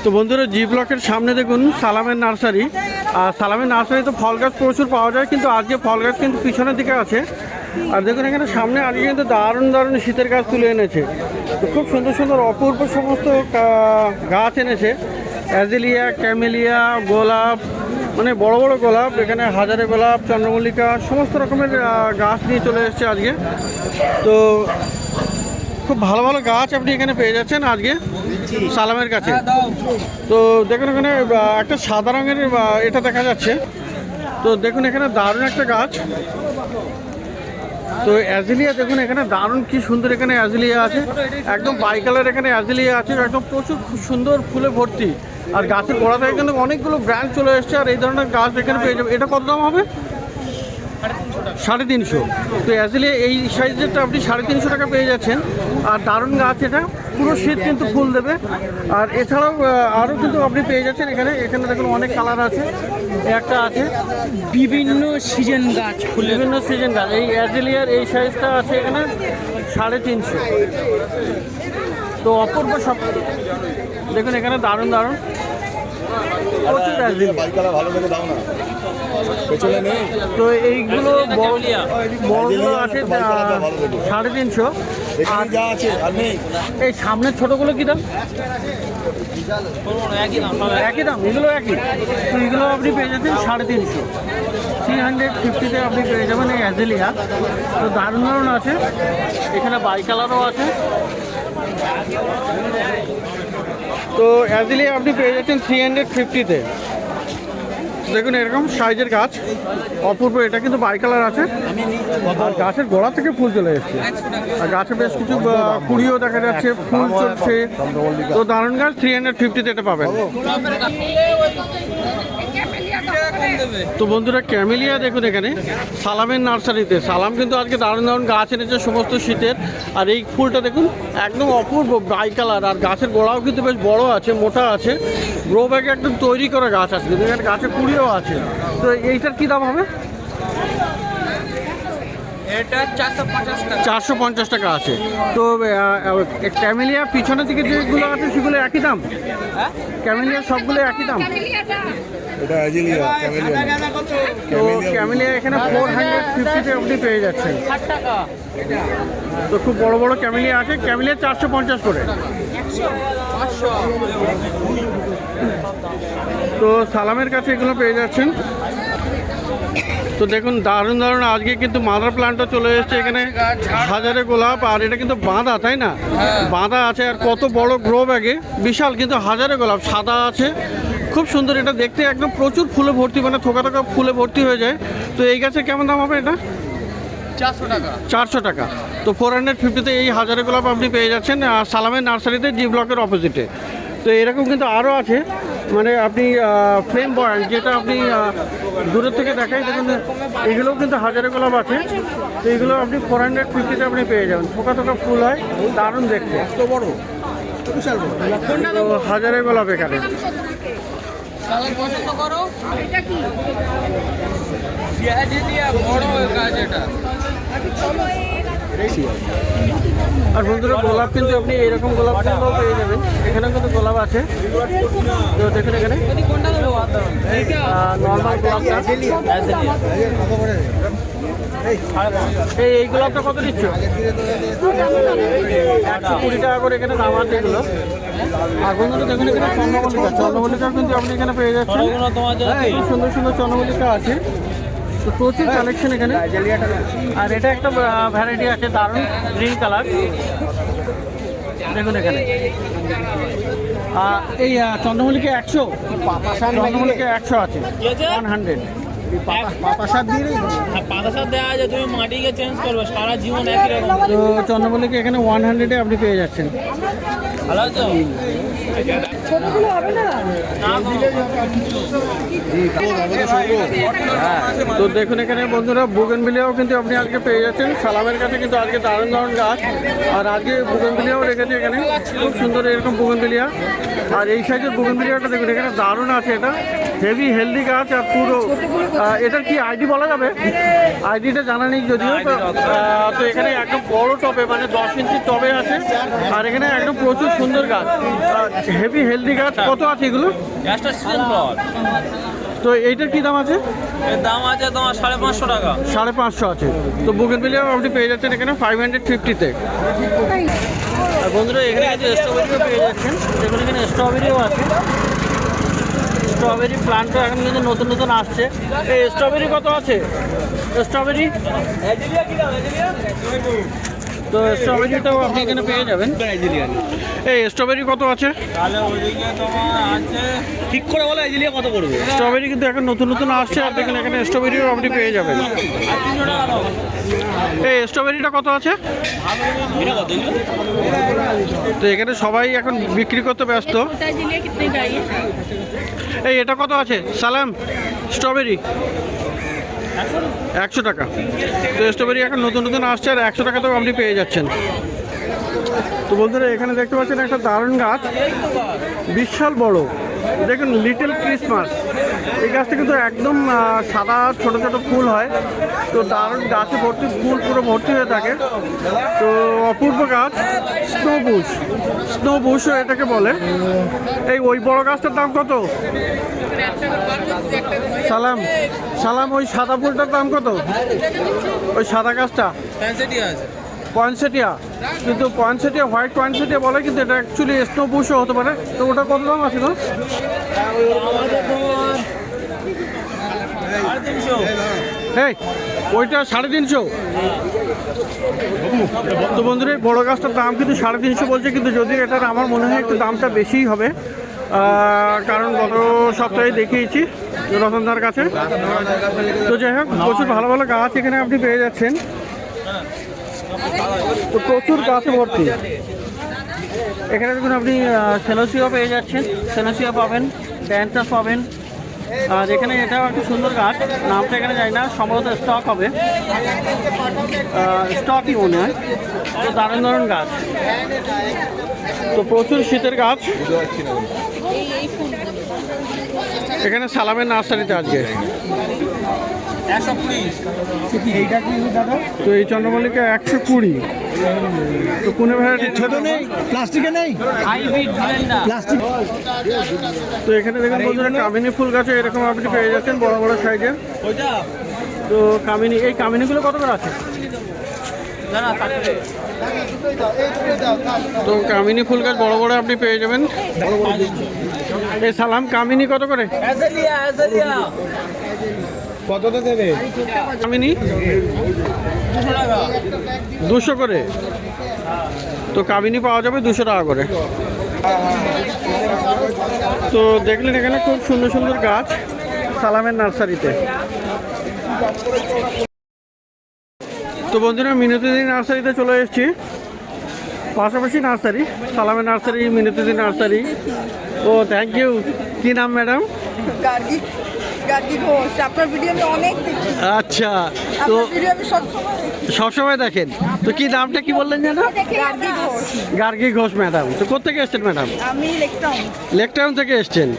তো বন্ধুরা জি ব্লকের সামনে দেখুন সালামের নার্সারি। আর সালামের নার্সারি তো ফল গাছ প্রচুর পাওয়া যায়, কিন্তু আজকে ফল গাছ কিন্তু পিছনের দিকে আছে। আর দেখুন এখানে সামনে আজকে কিন্তু দারুণ দারুণ শীতের গাছ তুলে এনেছে। তো খুব সুন্দর সুন্দর অপূর্ব সমস্ত গাছ এনেছে। অ্যাজিলিয়া, ক্যামেলিয়া, গোলাপ, মানে বড় বড় গোলাপ, এখানে হাজারে গোলাপ, চন্দ্রমল্লিকা, সমস্ত রকমের গাছ নিয়ে চলে এসেছে আজকে। তো খুব ভালো ভালো গাছ আপনি এখানে পেয়ে যাচ্ছেন আজকে সালামের কাছে। তো দেখুন এখানে একটা সাদা রঙের এটা দেখা যাচ্ছে। তো দেখুন এখানে দারুণ একটা গাছ। তো অ্যাজিলিয়া দেখুন এখানে দারুণ কি সুন্দর, এখানে অ্যাজিলিয়া আছে একদম বাই কালার, এখানে অ্যাজিলিয়া আছে একদম প্রচুর খুব সুন্দর ফুলে ভর্তি। আর গাছের গোড়া থেকে কিন্তু অনেকগুলো ব্র্যান্ড চলে এসছে। আর এই ধরনের গাছ এখানে পেয়ে যাবে। এটা কত দাম হবে? 350। তো অ্যাজিলিয়া এই সাইজেরটা আপনি 350 টাকা পেয়ে যাচ্ছেন। আর দারুণ গাছ, এটা পুরো শীত কিন্তু ফুল দেবে। আর এছাড়াও আরও কিন্তু আপনি পেয়ে যাচ্ছেন এখানে। এখানে দেখুন অনেক কালার আছে, একটা আছে বিভিন্ন সিজন গাছ, বিভিন্ন সিজন গাছ। এই অ্যাজিলিয়ার এই সাইজটা আছে এখানে 350। তো অপূর্ব সব দেখুন এখানে দারুণ দারুণ প্রচুর অ্যাজিলিয়া। তো এইগুলো বড়গুলো আছে 350। এই সামনের ছোটগুলো কি দাম? একই দাম, এগুলো একই। তো এগুলো আপনি পেয়ে যাচ্ছেন 350, 350-তে আপনি পেয়ে যাবেন এই অ্যাজিলিয়া। তো দারুণ দারুণ আছে, এখানে বাই কালারও আছে। তো অ্যাজিলিয়া আপনি পেয়ে যাচ্ছেন 350-তে। দেখুন এরকম সাইজের গাছ অপূর্ব, এটা কিন্তু বাই কালার আছে। আর গাছের গোড়া থেকে ফুল চলে এসছে। আর গাছে বেশ কিছু কুড়িও দেখা যাচ্ছে, ফুল চলছে। তো দারুণ গাছ 350-তে এটা পাবেন। তো বন্ধুরা ক্যামেলিয়া দেখুন এখানে সালামের নার্সারিতে। সালাম কিন্তু আজকে দারুণ দারুণ গাছ এনেছে সমস্ত শীতের। আর এই ফুলটা দেখুন একদম অপূর্ব বাই কালার। আর গাছের গোড়াও কিন্তু বেশ বড় আছে, মোটা আছে। গ্রো ব্যাগে একদম তৈরি করা গাছ আছে, কিন্তু এখানে গাছে কুড়িও আছে। তো এইটার কী দাম হবে? এটা 450 টাকা আছে। তো ক্যামেলিয়া পিছনের দিকে যেগুলো আছে সেগুলো একই দাম? ক্যামেলিয়া সবগুলো একই দাম? এটা অ্যাজিলিয়া, তো ক্যামেলিয়া এখানে 450-তে আপনি পেয়ে যাচ্ছেন। তো খুব বড় বড় ক্যামেলিয়া আছে। ক্যামেলিয়া 450 করে। তো সালামের কাছে এগুলো পেয়ে যাচ্ছেন। তো দেখুন দারুণ দারুণ আজকে কিন্তু মাদার প্লান্টও চলে এসেছে এখানে। হাজারে গোলাপ, আর এটা কিন্তু বাঁধা, তাই না? বাঁধা আছে। আর কত বড় গ্রো ব্যাগে, বিশাল কিন্তু হাজারে গোলাপ, সাদা আছে, খুব সুন্দর। এটা দেখতে একদম প্রচুর ফুলে ভর্তি, মানে থোকা থোকা ফুলে ভর্তি হয়ে যায়। তো এই গাছের কেমন দাম হবে? এটা 400 টাকা। তো 450-তে এই হাজারে গোলাপ আপনি পেয়ে যাচ্ছেন আর সালামের নার্সারিতে, জি ব্লকের অপোজিটে। তো এরকম কিন্তু আরও আছে, মানে আপনি ফ্লেম বয়াল, যেটা আপনি দূরের থেকে দেখাই দেখুন, এগুলোও কিন্তু হাজারে গোলাপ আছে। তো এগুলো আপনি 450-তে আপনি পেয়ে যাবেন। থোকা থোকা ফুল হয়, দারুণ দেখতে, এত বড় তো হাজারে গোলাপ এখানে। আর বন্ধুরা গোলাপ কিন্তু আপনি এইরকম গোলাপ ফুলও পেয়ে যাবেন। এখানেও কিন্তু গোলাপ আছে। তো দেখুন এখানে নর্মাল গোলাপটা। এই গোলাপটা কত দিচ্ছ? 120 টাকা করে এখানে দাম আছে এগুলো। আর বন্ধুরা দেখুন এখানে চন্দ্রমল্লিকা, চন্দ্রমল্লিকাও কিন্তু আপনি এখানে পেয়ে যাচ্ছেন। সুন্দর সুন্দর চন্দ্রমল্লিকা আছে। তো প্রচুর কালেকশন এখানে। আর এটা একটা ভ্যারাইটি আছে দারুণ, গ্রিন কালার। দেখুন এখানে এই চন্দ্রমল্লিকা 100, চন্দ্রমল্লিকা 100 আছে, 100। তুমি মাটিকে চেঞ্জ করবে সারা জীবন একই রকম। তো চন্দ্রমল্লিকা এখানে 100-এ আপনি পেয়ে যাচ্ছেন। ভালো আছে? তো দেখুন এখানে বন্ধুরা বুগেনভিলিয়াও কিন্তু আপনি আজকে পেয়ে যাচ্ছেন সালামের কাছে। কিন্তু আজকে দারুণ দারুণ গাছ। আর আজকে বুগেনভিলিয়াও রেখেছে এখানে, খুব সুন্দর এরকম বুগেনভিলিয়া। আর এই সাইজের বুগেনভিলিয়াটা দেখুন এখানে দারুণ আছে। এটা হেভি হেলদি গাছ। আর পুরো এটার কি আইডি বলা যাবে? আইডিটা জানা নেই যদিও। তো এখানে একদম বড় টবে, মানে 10 ইঞ্চির টবে আছে। আর এখানে একদম প্রচুর সুন্দর গাছ। হেভি হেলদি গাছ কত আছে এগুলো? একটা সিজন ফল, তো এইটার কি দাম আছে? এর দাম আছে তোমার 550 টাকা। 550 আছে। তো বুগেনভিলিয়া আপনি পেয়ে যাচ্ছেন এখানে 550-তে। আর বন্ধুরা এখানে কিন্তু স্ট্রবেরিও পেয়ে যাচ্ছেন, দেখুন এখানে স্ট্রবেরিও আছে। স্ট্রবেরি প্লান্টও এখন কিন্তু নতুন নতুন আসছে। এই স্ট্রবেরি কত আছে? স্ট্রবেরি তো স্ট্রবেরিটাও আপনি এখানে পেয়ে যাবেন। এই স্ট্রবেরি কত আছে? তাহলে ওইদিকে তোমার আছে, ঠিক করে বলো এজিলিয়া কত পড়বে? স্ট্রবেরি কিন্তু এখন নতুন নতুন আসছে, আর দেখুন এখানে স্ট্রবেরিও আপনি পেয়ে যাবেন। 300 টাকা দাও। এই স্ট্রবেরিটা কত আছে? এটা কত এগুলো? তো এখানে সবাই এখন বিক্রি করতে ব্যস্ত। এই এটা কত আছে? সালাম স্ট্রবেরি 100 টাকা। তো স্ট্রবেরি এখন নতুন নতুন আসছে, আর 100 টাকাতেও আপনি পেয়ে যাচ্ছেন। তো বন্ধুরা এখানে দেখতে পাচ্ছেন একটা দারুণ গাছ, বিশাল বড়, দেখুন লিটল ক্রিসমাস। এই গাছটা কিন্তু একদম সাদা ছোট ছোট ফুল হয়। তো দারুণ গাছে ভর্তি ফুল, পুরো ভর্তি হয়ে থাকে। তো অপূর্ব গাছ, স্নোবুশ। স্নোবুশও এটাকে বলে। এই ওই বড় গাছটার দাম কত? সালাম সালাম ওই সাদা ফুলটার দাম কত? ওই সাদা গাছটা ফ্যান্সিটি আছে। পয়েন্টসেটিয়া, কিন্তু পয়েন্টসেটিয়া হোয়াইট পয়েন্টসেটিয়া বলে, কিন্তু এটা অ্যাকচুয়ালি স্নো বুশও হতে পারে। তো ওটা কত দাম আছে গো? এই ওইটা 350। তো বন্ধুরা এই বড়ো গাছটার দাম কিন্তু 350 বলছে, কিন্তু যদি এটার আমার মনে হয় একটু দামটা বেশিই হবে, কারণ গত সপ্তাহে দেখিয়েছি রতনদার কাছে। তো যাই হোক, প্রচুর ভালো ভালো গাছ এখানে আপনি পেয়ে যাচ্ছেন। তো প্রচুর গাছে ভর্তি। এখানে দেখুন আপনি সেলোসিয়া পেয়ে যাচ্ছেন, সেলোসিয়া পাবেন, ড্যান্টাস পাবেন। আর এখানে এটাও একটা সুন্দর গাছ, নামটা এখানে যাই না, সম্ভবত স্টক হবে, স্টকই মনে হয়। তো দারুণ দারুণ গাছ, তো প্রচুর শীতের গাছ এখানে সালামের নার্সারিতে আজকে। 120। তো এই চন্দ্রমল্লিকা 120। তো কোন ভ্যারাইটি? ছোট নেই, প্লাস্টিকে নেই, হাইব্রিড ব্লেন্ডার। প্লাস্টিক। তো এখানে দেখুন বন্ধুরা কামিনী ফুল গাছে এরকম আপনি পেয়ে যাচ্ছেন বড় বড় সাইজের। ওইটা তো কামিনী, এই কামিনীগুলো কত করে আছে? জানা থাকবে। তো কামিনী ফুল গাছ বড় বড় আপনি পেয়ে যাবেন। এই সালাম কামিনী কত করে? অ্যাজালিয়া কতটা দেবে? কামিনী 200 টাকা। 200 করে। তো কামিনী পাওয়া যাবে 200 টাকা করে। তো দেখলেন এখানে খুব সুন্দর সুন্দর গাছ সালামের নার্সারিতে। তো বন্ধুরা মিনতিদি নার্সারিতে চলে এসেছি, পাশাপাশি নার্সারি, সালামের নার্সারি, মিনতিদি নার্সারি। Oh thank you. কি নাম ম্যাডাম? গার্গী গার্গী ঘোষ। আপনার ভিডিও আমি অনেক দেখি, আচ্ছা, তো আপনার ভিডিও আমি সবসময় দেখি। সবসময় দেখেন। তো কি নামটা কি বললেন যেন? গার্গী ঘোষ। গার্গী ঘোষ ম্যাডাম। তো কোথেকে এসছেন ম্যাডাম? আমি লেকটাউন। লেকটাউন থেকে এসছেন।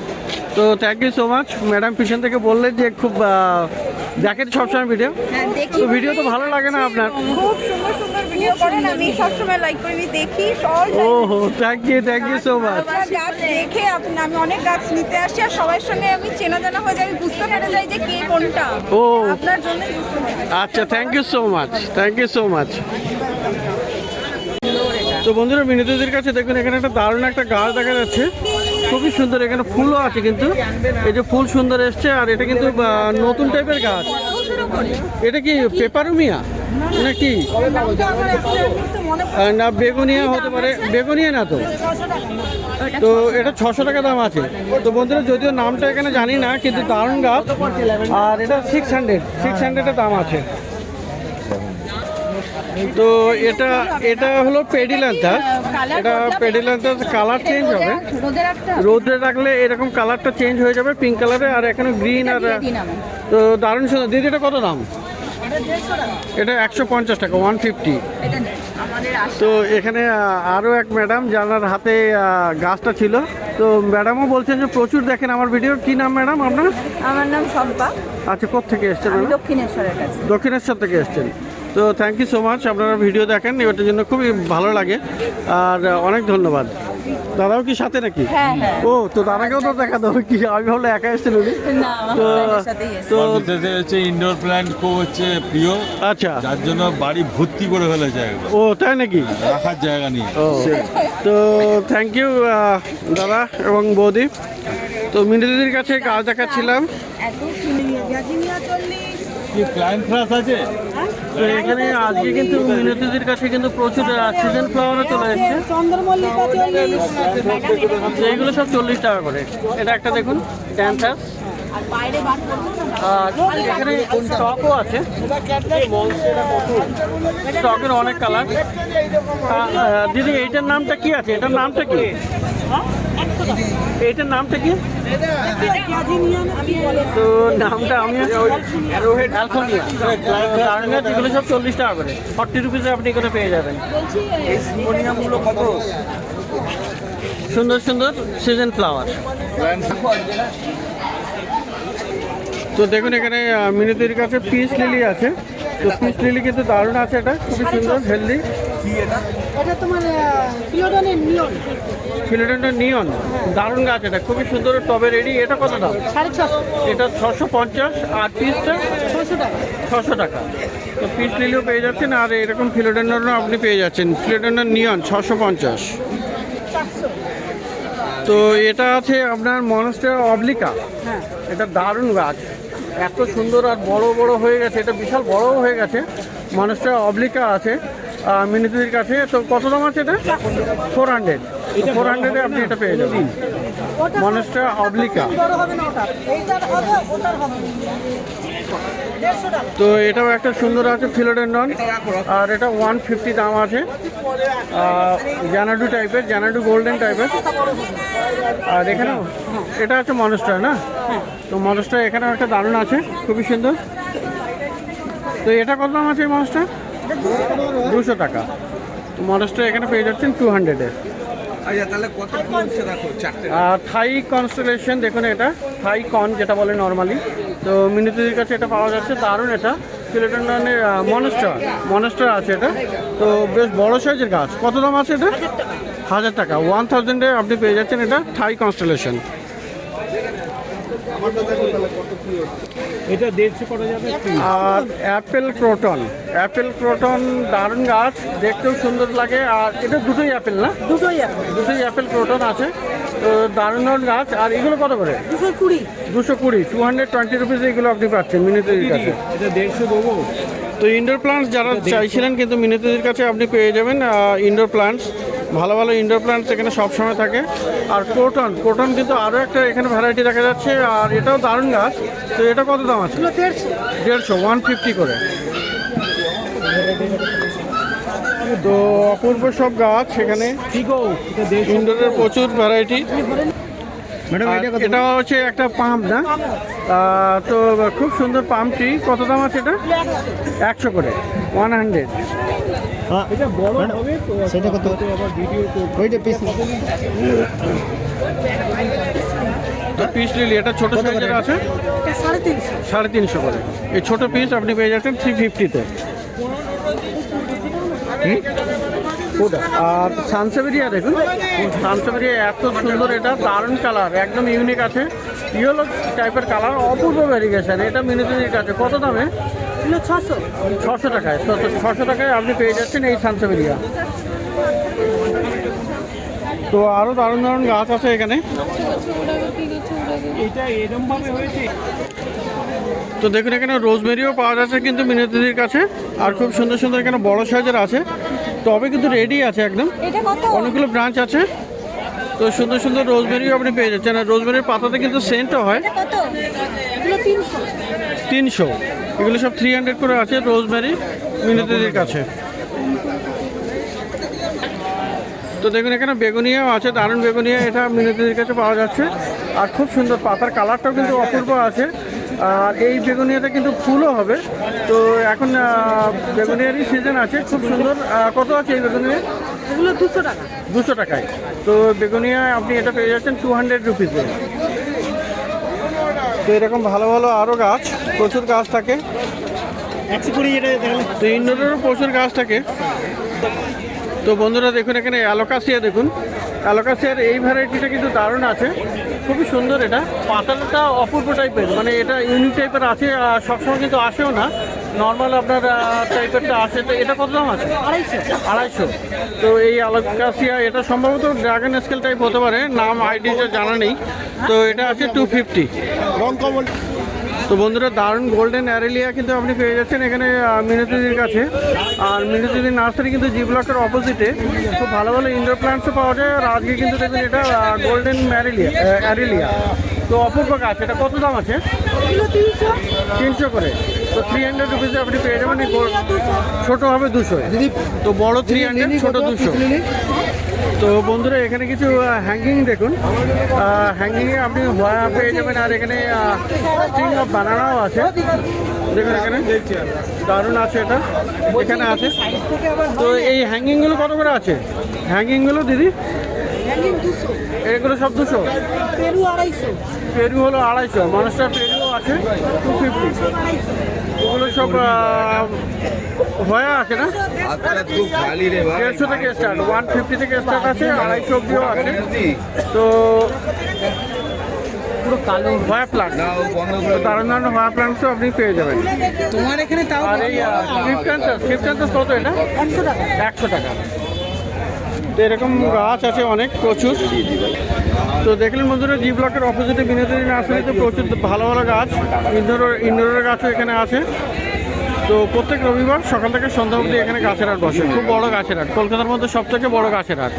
তো thank you so much madam. পিছন থেকে বললেন যে খুব দেখেন সবসময় ভিডিও। হ্যাঁ দেখি। তো ভিডিও তো ভালো লাগে না আপনার? খুব সুন্দর সুন্দর ভিডিও করেন, আমি সবসময় লাইক করি, দেখি অল ও হো, থ্যাংক ইউ সো মাচ। আপনার গাছ দেখে আমি অনেক গাছ নিতে আসি, আর সবার সঙ্গে আমি চেনা জানা হয়ে যাই, আমি বুঝতে পেরে যাই যে কে কোনটা। ও আপনার জন্যই বুঝতে পারি। আচ্ছা, thank you so much, thank you so much. তো বন্ধুরা মিনতিদির কাছে দেখুন এখানে একটা দারুণ একটা গাছ দেখা যাচ্ছে, খুবই সুন্দর। এখানে ফুলও আছে, কিন্তু এই যে ফুল সুন্দর এসছে। আর এটা কিন্তু নতুন টাইপের গাছ। এটা কি পেপারুমিয়া নাকি না বেগুনিয়া হতে পারে? বেগুনিয়া না তো। তো এটা 600 টাকা দাম আছে। তো বন্ধুরা যদিও নামটা এখানে জানি না, কিন্তু দারুণ গাছ। আর এটা 600 দাম আছে। তো এটা হলো পেডিল্যান্থাস। এটা পেডিল্যান্থাস কালার চেঞ্জ হবে, রোদে রাখলে এরকম কালারটা চেঞ্জ হয়ে যাবে পিঙ্ক কালারে। আর এখানে গ্রিন। আর তো দারুণ সুন্দর। দিদি এটা কত দাম? এটা 150 টাকা, 150। তো এখানে আরও এক ম্যাডাম যার হাতে গাছটা ছিল, তো ম্যাডামও বলছেন যে প্রচুর দেখেন আমার ভিডিও। কি নাম ম্যাডাম আপনার? আমার নাম শম্পা। আচ্ছা, কোত্থেকে এসছেন? আমি দক্ষিণেশ্বরের কাছে। দক্ষিণেশ্বর থেকে এসছেন। তো থ্যাংক ইউ সো মাচ, আপনারা ভিডিও দেখেন, এটার জন্য খুবই ভালো লাগে। আর অনেক ধন্যবাদ। দাদাও কি সাথে নাকি? হ্যাঁ হ্যাঁ ও তো দাদাকেও তো দেখা দাও কি, আমি ভাবলাম একা এসেছিল উনি। না তো আমার সাথেই এসেছে। তো বিশেষে হচ্ছে ইনডোর প্ল্যান্ট খুব হচ্ছে প্রিয়, আচ্ছা, যার জন্য বাড়ি ভর্তি করে ফেলেছে একদম, ও তাই নাকি? রাখার জায়গা নিয়ে। ও তো থ্যাংক ইউ দাদা এবং বৌদি। তো মিনি দিদির কাছে গাছ দেখাচ্ছিলাম। এত সুন্দর গাজিনিয়া 40 কি প্ল্যান্ট ফ্লাস আছে? তো এখানে আজকে কিন্তু মিনি দিদির কাছে কিন্তু প্রচুর সিজন ফ্লাওয়ারও চলে এসেছে। চন্দ্রমল্লিকা 40 তো এইগুলো সব 40 টাকা করে। এটা একটা দেখুন ড্যান্সাস। আর বাইরে বার করব না আর এখানে স্টকও আছে, স্টকের অনেক কালার। দিদি এইটার নামটা কি আছে? এটার নামটা কি? এইটার নামটা কি? গাজিনিয়ান আমি বলে তো নামটা আমি অ্যালফোনিয়া। এগুলো সব 40 টাকা করে, 40 রুপিসে আপনি এখানে পেয়ে যাবেন। বলছি সুন্দর সুন্দর সিজন ফ্লাওয়ার। তো দেখুন এখানে মিনিদের কাছে পিস লিলি আছে। তো পিস লিলি কিন্তু দারুণ আছে, এটা খুবই সুন্দর হেলদি। এটা তোমার ফিলোডনের নিয়ন ফিলোডেন্ড্রন নিয়ন, দারুণ গাছ, এটা খুবই সুন্দর টবে রেডি। এটা কত দাম? 650 এটা 650 আর পিসটা 600 টাকা 600 টাকা। তো পিস লিলিও পেয়ে যাচ্ছেন, আর এরকম ফিলোডেন্ড্রনও আপনি পেয়ে যাচ্ছেন। ফিলোডেন্ড্রন নিয়ন 650। তো এটা আছে আপনার মনস্টার অবলিকা। হ্যাঁ এটা দারুণ গাছ, এত সুন্দর আর বড় বড় হয়ে গেছে, এটা বিশাল বড় হয়ে গেছে। মনস্টার অবলিকা আছে মিনিদির কাছে। তো কত দাম আছে এটা? 400। 400-এ আপনি এটা পেয়ে যাবেন, মনস্টার অবলিকা। বড় হবে না ওটা এইটার হবে ওটার হবে 150 টাকা তো এটাও একটা সুন্দর আছে ফিলোডেন্ড্রন, আর এটা 150 দাম আছে। জানাডু টাইপের, জানাডু গোল্ডেন টাইপের। আর এখানেও এটা আছে মনস্টার না? তো মনস্টার এখানেও একটা দারুণ আছে, খুবই সুন্দর। তো এটা কত দাম আছে এই মনস্টার? 200 টাকা। তো মনস্টার এখানে পেয়ে যাচ্ছেন 200-এ। আর থাই কনস্টেলেশন দেখুন, এটা থাই কন যেটা বলে নর্মালি। তো মিনিতির কাছে এটা পাওয়া যাচ্ছে, দারুণ। এটা ফিলোডেন্ড্রনের মনস্টার আছে এটা। তো বেশ বড় সাইজের গাছ। কত দাম আছে এটা? 1000 টাকা। 1000-এ আপনি পেয়ে যাচ্ছেন এটা থাই কনস্টেলেশন। এটা 150 করা যাবে। আর অ্যাপেল ক্রোটন দারুণ গাছ, দেখতেও সুন্দর লাগে। আর এটা দুটোই অ্যাপেল না? দুটোই আছে দুটোই অ্যাপেল ক্রোটন আছে। তো দারুণ দারুণ গাছ। আর এগুলো কত করে? 220 220, 220 রুপিসে এগুলো আপনি পাচ্ছেন মিনিতির কাছে। এটা 150 দেবো। তো ইনডোর প্লান্টস যারা চাইছিলেন কিন্তু মিনিতির কাছে আপনি পেয়ে যাবেন ইনডোর প্লান্টস। ভালো ভালো ইনডোর প্লান্টস এখানে সবসময় থাকে। আর ক্রোটন কিন্তু আরও একটা এখানে ভ্যারাইটি দেখা যাচ্ছে, আর এটাও দারুণ গাছ। তো এটা কত দাম আছে? 150, 150 করে। তো অপূর্ব সব গাছ এখানে, ইনডোরের প্রচুর ভ্যারাইটি। ম্যাডাম এটা হচ্ছে একটা পাম্প না? তো খুব সুন্দর পাম্প ট্রি। কত দাম আছে এটা? 100 করে, 100। এটা বড় হবে তো সেটা কত? আবার ভিডিও ওইটা পিস তো পিস লিলি এটা ছোট সাইজের আছে, 350 করে। এই ছোট পিস আপনি পেয়ে যাচ্ছেন 350-তে। আর সানসেভেরিয়া দেখুন, সানসেভেরিয়া এত সুন্দর, এটা দারুণ কালার, একদম ইউনিক আছে। ইয়েলো টাইপের কালার, অপূর্ব ভ্যারিগেশন। এটা মিনিটির কাছে কত দামে? 600 টাকায়। তো 600 টাকায় আপনি পেয়ে যাচ্ছেন এই সানসেভেরিয়া। তো আরও দারুণ দারুণ গাছ আছে এখানে। এটা এরকম ভাবে হয়েছে। তো দেখুন এখানে রোজমেরিও পাওয়া যাচ্ছে কিন্তু মিনতির কাছে। আর খুব সুন্দর সুন্দর এখানে বড় সাইজের আছে, তবে কিন্তু রেডি আছে একদম। এটা কত? অনেকগুলো ব্রাঞ্চ আছে। তো সুন্দর সুন্দর রোজমেরিও আপনি পেয়ে যাচ্ছেন। আর রোজমেরির পাতাতে কিন্তু সেন্টও হয়। এটা কত? এগুলো 300। এগুলো সব 300 করে আছে রোজমেরি মিনতির কাছে। তো দেখুন এখানে বেগুনিয়াও আছে, দারুণ বেগুনিয়া, এটা মিনতির কাছে পাওয়া যাচ্ছে। আর খুব সুন্দর, পাতার কালারটাও কিন্তু অপূর্ব আছে। আর এই বেগুনিয়াতে কিন্তু ফুলও হবে। তো এখন বেগুনিয়ারই সিজন আছে, খুব সুন্দর। কত আছে এই বেগুনিয়া? এগুলো 200 টাকা। 200 টাকায়। তো বেগুনিয়া আপনি এটা পেয়ে যাচ্ছেন 200 রুপিসে। তো এরকম ভালো ভালো আরও গাছ, প্রচুর গাছ থাকে। তো ইনডোরেরও প্রচুর গাছ থাকে। তো বন্ধুরা দেখুন এখানে অ্যালোকাসিয়া দেখুন, অ্যালোকাসিয়ার এই ভ্যারাইটিটা কিন্তু দারুণ আছে, খুবই সুন্দর। এটা পাতাটা অপূর্ব টাইপের, মানে এটা ইউনিক টাইপের আছে, আর সবসময় কিন্তু আসেও না, নর্মাল আপনার টাইপেরটা আসে। তো এটা কত দাম আছে? 250। তো এই অ্যালোকাসিয়া এটা সম্ভবত ড্রাগন স্কেল টাইপ হতে পারে, নাম আইডিটা জানা নেই। তো এটা আছে 250। তো বন্ধুরা, দারুণ গোল্ডেন অ্যারেলিয়া কিন্তু আপনি পেয়ে যাচ্ছেন এখানে মিনতিদির কাছে। আর মিনতিদির নার্সারি কিন্তু জি ব্লকের অপোজিটে। খুব ভালো ভালো ইনডোর প্ল্যান্টসও পাওয়া যায়। আর আজকে কিন্তু দেখবেন এটা গোল্ডেন অ্যারেলিয়া। তো অপূর্ব গাছ। এটা কত দাম আছে? 300 করে। তো 300 রুপিসে আপনি পেয়ে যাবেন। ছোটো হবে 200, তো বড় 300, ছোটো 200। তো বন্ধুরা, এখানে কিছু হ্যাঙ্গিং দেখুন, হ্যাঙ্গিংয়ে আপনি ভয়া পেয়ে যাবেন। আর এখানে স্ট্রিং অফ বানানাও আছে, দেখুন এখানে দারুণ আছে। এটা এখানে আছে। তো এই হ্যাঙ্গিংগুলো কত করে আছে? হ্যাঙ্গিংগুলো দিদি এগুলো সব 200। পেরু হলো 250, মানুষটার পেরুও আছে 250। ওগুলো সব ভয়া আছে না? 150 থেকে স্টার্ট, 150 থেকে স্টার্ট আছে, 250 অব্দিও আছে। তো পুরো কালো ভয়া প্লান্ট, দারুণ দারুণ ভয়া প্লান্টসও আপনি পেয়ে যাবেন তোমার এখানে। আর এই ক্রিপ্টান্থাস কত? এটা 100 টাকা। তো এরকম গাছ আছে অনেক, প্রচুর। তো দেখলেন বন্ধুরা, জি ব্লকের অপোজিটে বিনোদিনী নার্সারিতে প্রচুর ভালো ভালো গাছ, ইনডোরের গাছও এখানে আছে। তো প্রত্যেক রবিবার সকাল থেকে সন্ধ্যা অবধি এখানে গাছের হাট বসে, খুব বড় গাছের হাট, কলকাতার মধ্যে সবথেকে বড় গাছের হাট।